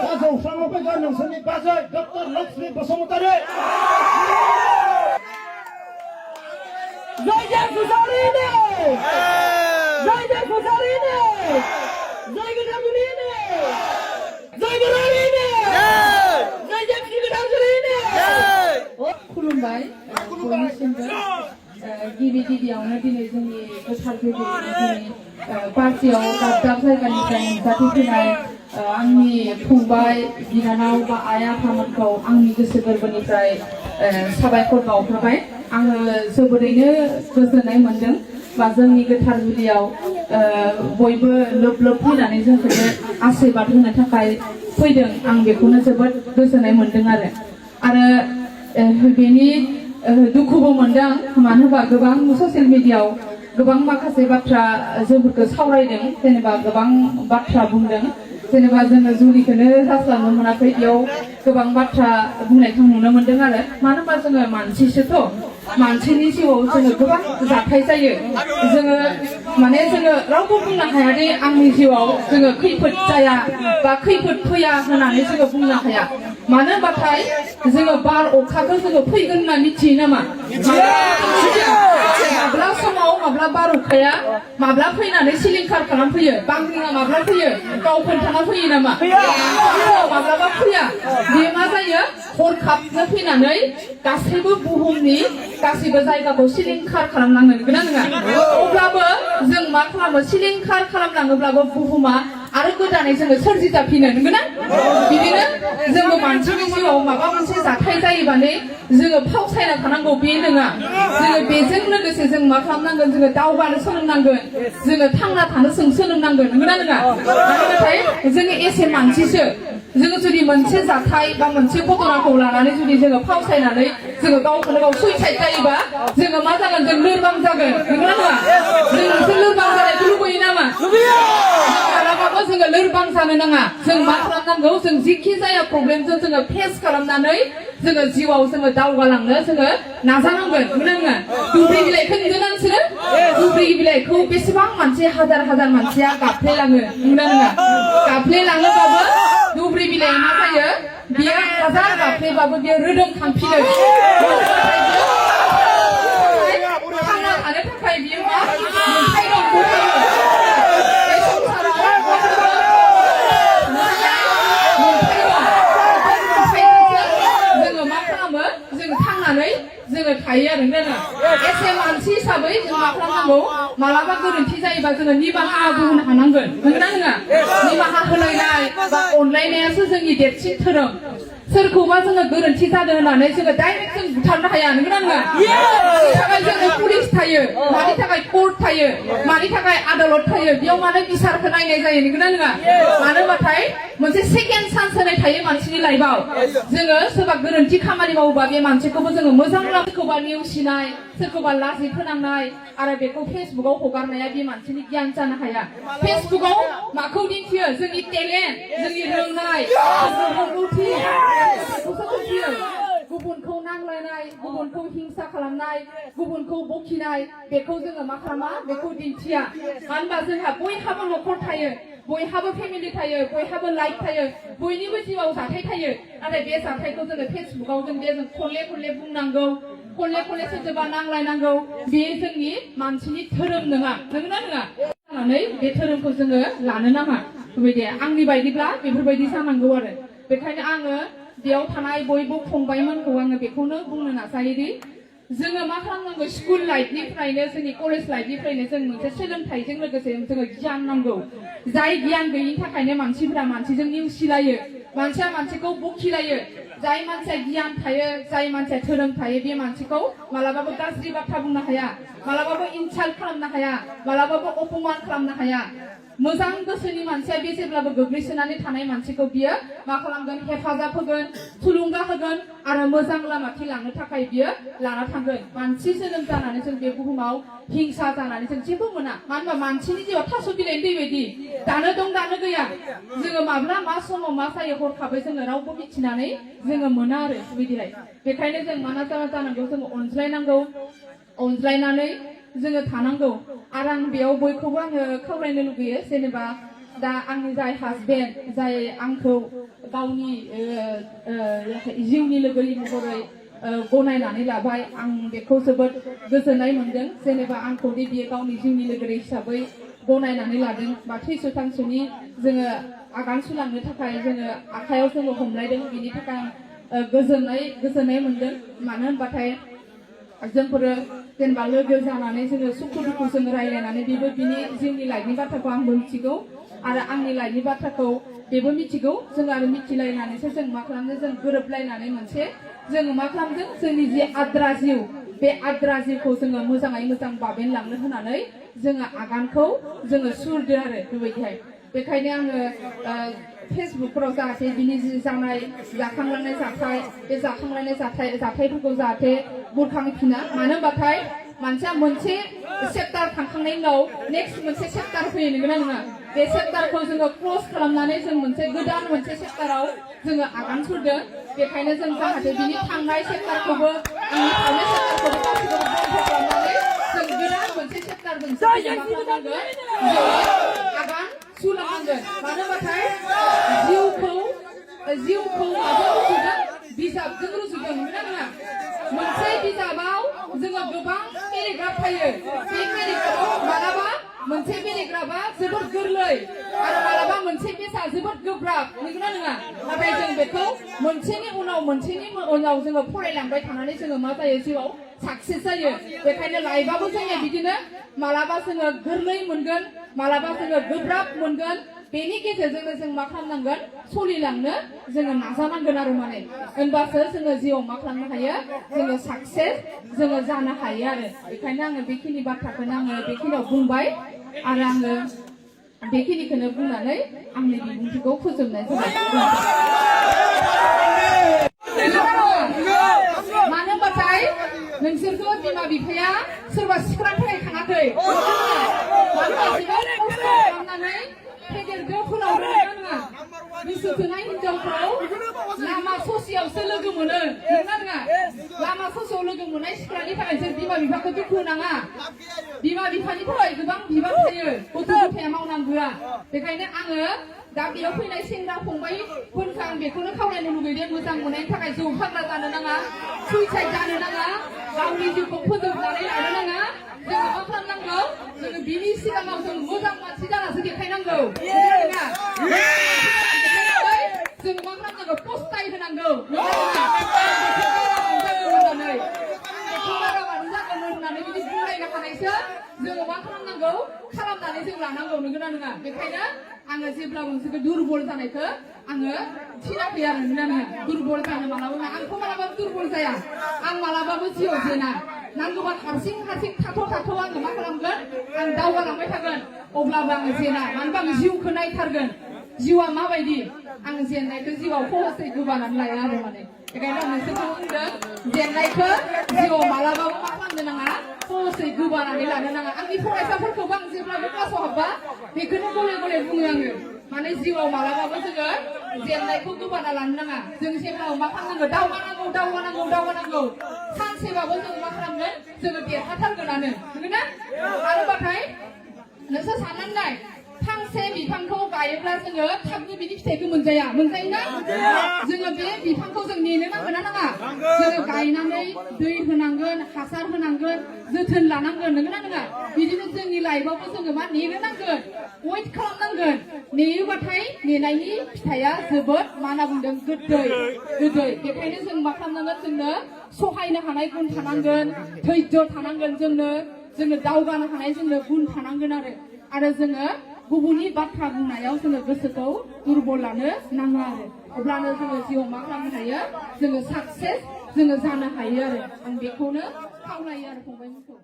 다 जौस्राङाव फैगोन नोंसोरनि बाजै डक्टर लक्ष्मी बसुमतारी जय जय फुजारिनो जय जय फुजारिनो जय गोदाजुलिनो जय गोदाजुलिनो जय जय श्री गोदाजुलिनो खुलुमबाय बयनिसिमबो गिबि गिबियावनो दिनै जोंनि गोथार जोंनि पार्टियाव दाब दाब जायगानिफ्राय नुजाथिफैनाय आंनि फंबाय बिनानाव बा आइ आफामोनखौ आंनि गोसो गोरबोनिफ्राय साबायखर बावहरबाय आङो जोबोरैनो गोजोननाय मोनदों बा जोंनि गोथार जुलियाव बयबो लोब लोब फैनानै जोंखौ आशीर्बाद होनो थाखाय फैदों आं बेखौनो जोबोद गोजोननाय मोनदों आरो बेनि दुखुबो मोनदों मानो होनबा गोबां ससियेल मिडियायाव गोबां माखासे बाथ्रा जोंफोरखौ सावरायदों जेनेबा गोबां बाथ्रा बुंदों जेनेबा जोङो जुलिखौनो जास्लाबनो मोनाखै बेयाव गोबां बाथ्रा बुंनायखौ नुनो मोनदों मानो होनबा जोङो मानसिसोथ' मानसिनि जिउआव जोङो गोबां जाथाय जायो जोङो माने जोङो रावबो बुंनो हायादि आंनि जिउआव जोङो खैफोद जाया बा खैफोद फैया होननानै जोङो बुंनो हाया मानो होनबाथाय जोङो बार अखाखौ जोङो फैगोन होनना मिथियो नामा माब्ला समाव माब्ला बार अखाया माब्ला फैनानै सिलिंखार खालामफैयो बांग्रिङा माब्ला फैयो गाव खोन्थाना फैयो नामा माब्लाबा फैया बे मा जायो हरखाबनो फैनानै गासैबो बुहुमनि गासैबो जायगाखौ सिलिंखार खालामलाङो नंगौना नङा अब्लाबो जों मा खालामो सिलिंखार खालामलाङोब्लाबो बुहुमा आरो गोदानै जोङो सोरजिजाफिनो नंगौना बिदिनो जोङो मानसिनि जिउआव माबा मोनसे जाथाय जायोबानो जोङो फावसायना थानांगौ बे नङा जोङो बेजों लोगोसे जों मा खालामनांगोन जोङो दावगानो सोलोंनांगोन जोङो थांना थानो सोलोंनांगोन नंगौना नङा नाथाय जोङो एसे मानसिसो जोङो जुदि मोनसे जाथाय बा मोनसे घटनाखौ लानानै जुदि जोङो फावसायनानै जोङो गावखौनो गाव सुइसाइड जायोबा जोङो मा जागोन जों लोरबां जागोन नंगौना नङा जों मोनसे लोरबां जानायखौ लुबैयो नामा मालाबाबो जोङो लोरबां जानो नाङा जों मा खालामनांगौ जों जिखि जाया प्रब्लेमजों जोङो फेस खालामनानै जोङो जिउआव जोङो दावगालांनो जोङो नाजानांगोन नंगौना नङा दुब्रि बिलाइखौ नुदोंना नोंसोरो दुब्रि बिलाइखौ बेसेबां मानसि हाजार हाजार मानसिया गाफ्लेलाङो नंगौना नङा गाफ्लेलाङोबाबो दुब्रि बिलाइआ मा जायो बियो हाजार गाफ्लेबाबो बियो रोदोमखांफिनो थांना थानो थाखाय बियो मा मोनथाय दं बे संसाराव जोङो मा खालामो जोङो थांनानै जोङो थायो आरो नोंगौना एसे मानसि हिसाबै जों मा खालामनांगौ मालाबा गोरोन्थि जायोबा जोङो निमाहाबो होनो हानांगोन नंगौना नङा निमाहा होलायनाय बा अनलायनायासो जोंनि देरसिन धोरोम सोरखौबा जोङो गोरोन्थि जादों होननानै जोङो डाइरेक्ट जों बुथारनो हाया नंगौना नङा मानि थाखाय जोङो पुलिस थायो मानि थाखाय कोर्ट थायो मानि थाखाय आदालत थायो बेयाव मानो बिसारखौ नायनाय जायो नंगौना नङा मानो होनबाथाय मोनसे सेकेन्ड चान्स होनाय थायो मानसिनि लाइफआव जोङो सोरबा गोरोन्थि खामानि मावोबा बे मानसिखौबो जोङो मोजां सोरखौबा नेवसिनाय सोरखौबा लाजि फोनांनाय आरो बेखौ फेसबुकआव हगारनाया बे मानसिनि गियान जानो हाया फेसबुकआव माखौ दिन्थियो जोंनि टेलेन्ट जोंनि रोंनाय रोंगौथि गुबुनखौ नांलायनाय गुबुनखौ हिंसा खालामनाय गुबुनखौ बखिनाय बेखौ जोङो मा खालामा बेखौ दिन्थिया मानो होनबा जोंहा बयहाबो न'खर थायो बयहाबो फेमिलि थायो बयहाबो लाइफ थायो बयनिबो जिउआव जाथाय थायो नाथाय बे जाथायखौ जोङो फेसबुकआव जों खनले खनले बुंनांगौ खनले खनले सोरजोंबा नांलायनांगौ बे जोंनि मानसिनि धोरोम नङा नंगौना नङा जानानै बे धोरोमखौ जोङो लानो नाङा बेबायदि आंनि बायदिब्ला बेफोरबायदि जानांगौ आरो बेखायनो आङो बेयाव थानाय बयबो फंबायमोनखौ आङो बेखौनो बुंनो नाजायोदि जोङो मा खालामनांगौ स्कुल लाइफनिफ्रायनो जोंनि कलेज लाइफनिफ्रायनो जों मोनसे सोलोंथाइजों लोगोसे जोङो गियान नांगौ जाय गियान गैयिनि थाखायनो मानसिफोरा मानसिजों नेवसिलायो मानसिया मानसिखौ बखिलायो जाय मानसिया गियान थायो जाय मानसिया धोरोम थायो बे मानसिखौ मालाबाबो गाज्रि बाथ्रा बुंनो हाया मालाबाबो इनसाल्ट खालामनो हाया मालाबाबो अपमान खालामनो हाया मोजां गोसोनि मानसिया बे जेब्लाबो गोग्लैसोनानै थानाय मानसिखौ बियो मा खालामगोन हेफाजाब होगोन थुलुंगा होगोन आरो मोजां लामाथिं लांनो थाखाय बियो लाना थांगोन मानसि जोनोम जानानै जों बे बुहुमाव हिंसा जानानै जों जेबो मोना मानो होनबा मानसिनि जिउआव थास' बिलाइनि दै बायदि दानो दं दानो गैया जोङो माब्ला मा समाव मा जायो हरखाबै जोङो रावबो मिथिनानै जोङो मोना आरो बिदिहाय बेखायनो जों माना जानांगौ जोङो अनज्लायनांगौ अनज्लायनानै जोङो थानांगौ आरो आं बेयाव बयखौबो आङो खावलायनो लुगैयो जेनेबा दा आंनि जाय हासबेन्ड जाय आंखौ गावनि जिउनि लोगो महरै गनायनानै लाबाय आं बेखौ जोबोद गोजोननाय मोनदों जेनेबा आंखौ बियो गावनि जिउनि लोगो हिसाबै गनायनानै लादों बा थैस' थांस'नि जोङो आगान सुरलांनो थाखाय जोङो आखायाव जोङो हमलायदों बिनि थाखाय आं गोजोननाय मोनदों मानो होनबाथाय जोंफोरो जेनेबा लोगो जानानै जोङो सुखु दुखु जोङो रायलायनानै बेबो बिनि जिउनि लाइफनि बाथ्राखौ आंबो मिथिगौ आरो आंनि लाइफनि बाथ्राखौ बेबो मिथिगौ जों आरो मिथिलायनानैसो जों मा खालामदों जों गोरोबलायनानै मोनसे जोङो मा खालामदों जोंनि जे आद्रा जिउ बे आद्रा जिउखौ जोङो मोजाङै मोजां बाबेनलांनो होनानै जोङो आगानखौ जोङो सुरदो आरो बेबायदिहाय बेखायनो आङो फेसबुकफोराव जाहाथे बिनि जि जानाय जाखांलांनाय जाथाय बे जाखांलांनाय जाथायफोरखौ जाहाथे बुरखांफिना मानो होनबाथाय मानसिया मोनसे चेप्टार थांखांनायनि उनाव नेक्स्ट मोनसे चेप्टार फैयो नंगौना नङा बे चेप्टारखौ जोङो क्ल'ज खालामनानै जों मोनसे गोदान मोनसे चेप्टाराव जोङो आगान सुरदों बेखायनो जों जाहाथे बिनि थांनाय चेप्टारखौबो आंनि थांनाय चेप्टारखौबो गासैखौबो बन्द खालामनानै जों गोदान मोनसे चेप्टारजों आगान सुरलांनांगोन मानो होनबाथाय जिउखौ माजों रुजुदों बिजाबजों रुजुदों नंगौना नङा मोनसे बिजाबाव जोङो गोबां पेराग्राफ थायो बे पेराग्राफाव मालाबा मोनसे पेराग्राफा जोबोद गोरलै आरो मालाबा मोनसे पेजआ जोबोद गोब्राब नंगौना नङा नाथाय जों बेखौ मोनसेनि उनाव जोङो फरायलांबाय थानानै जोङो मा जायो जिउआव साक्सेस जायो बेखायनो लाइफआबो जोंनिया बिदिनो मालाबा जोङो गोरलै मोनगोन मालाबा जोङो गोब्राब मोनगोन बेनि गेजेरजोंनो जों मा खालामनांगोन सोलिलांनो जोङो नाजानांगोन आरो माने होनबासो जोङो जिउआव मा खालामनो हायो जोङो साक्सेस जोङो जानो हायो आरो बेखायनो आङो बेखिनि बाथ्राखौनो आङो बेखिनियाव बुंबाय आरो आङो बेखिनिखौनो बुंनानै आंनि बिबुंथिखौ फोजोबनाय जाबाय मानो होनबाथाय नोंसोरखौ बिमा बिफाया सोरबा सिख्लानि थाखाय खाङाखै खालामनानै फेदेरदो फोलावदो नङा गोसो थोनाय हिनजावखौ लामा ससेयावसो लोगो मोनो नङा नङा लामा ससेयाव लोगो मोननाय सिख्लानि थाखाय जों बिमा बिफाखौ दुखु होनाङा बिमा बिफानि थाखाय गोबां बिबान थायो गथ' गथाया मावनांगौआ बेखायनो आङो दा बेयाव फैनाय सेंग्रा फंबायफोरखौ आं बेखौनो खावलायनो लुगैदों मोजां मोननायनि थाखाय जौ फाग्ला जानो नाङा सुइसाइड जानो नाङा गावनि जिउखौ फोजोबनानै लानो नाङा जोङो मा खालामनांगौ जोङो बिनि सिगाङाव जों मोजां मानसि जानासो देखायनांगौ जों मा खालामनांगौ पस्टाय होनांगौ होननानै बिदि बुंलायनो हानायसो जोङो मा खालामनांगौ खालामनानै जों लानांगौ नंगौना नङा बेखायनो आङो जेब्लाबो नोंसोरखौ दुरबल जानायखौ आङो थिनाखै आरो नंगौना नङा दुरबल जानो मालाबाबो आंथ' मालाबाबो दुरबल जाया आं मालाबाबो जिउआव जेना नांगौबा हारसिं थाथ' आङो मा खालामगोन आं दावगालांबाय थागोन अब्लाबो आङो जेना मानो होनबा आं जिउखौ नायथारगोन जिउआ माबायदि आं जेननायखौ जिउआव खहसै गोबानानै लाया आरो माने बेखायनो आं नोंसोरखौ बुंदों जेननायखौ जिउआव मालाबाबो मा खालामनो नाङा खहसै गोबानानै लानो नाङा आंनि फरायसाफोरखौबो आं जेब्लाबो क्लासाव हाबबा बेखौनो गले बुङो आङो माने जिउआव मालाबाबो जोङो जेननायखौ गोबाना लानो नाङा जों जेब्लाबो मा खालामनांगौ दावगानांगौ सानसेबाबो जों मा खालामगोन जोङो देरहाथारगोनानो नंगौना आरो बाथाय नोंसोर साननानै नाय फांसे बिफांखौ गायोब्ला जोङो थाबनो बिनि फिथाइखौ मोनजायोना जोङो बे बिफांखौ जों नेनो नांगोन ना नाङा जोङो गायनानै दै होनांगोन हासार होनांगोन जोथोन लानांगोन नंगौना नङा बिदिनो जोंनि लाइफआवबो जोङो मा नेनो नांगोन वेट खालामनांगोन नेयोबाथाय नेनायनि फिथाइया जोबोद मा होनना बुंदों गोदै बेखायनो जों मा खालामनांगोन जोंनो सहायनो हानाय गुन थानांगोन धैर्य थानांगोन जोंनो दावगानो हानाय जोंनो गुन थानांगोन आरो जोङो गुबुननि बाथ्रा बुंनायाव जोङो गोसोखौ दुरबल लानो नाङा आरो अब्लानो जोङो जिउआव मा खालामनो हायो जोङो साक्सेस जोङो जानो हायो आरो आं बेखौनो खावलायो आरो फंबायमोनखौ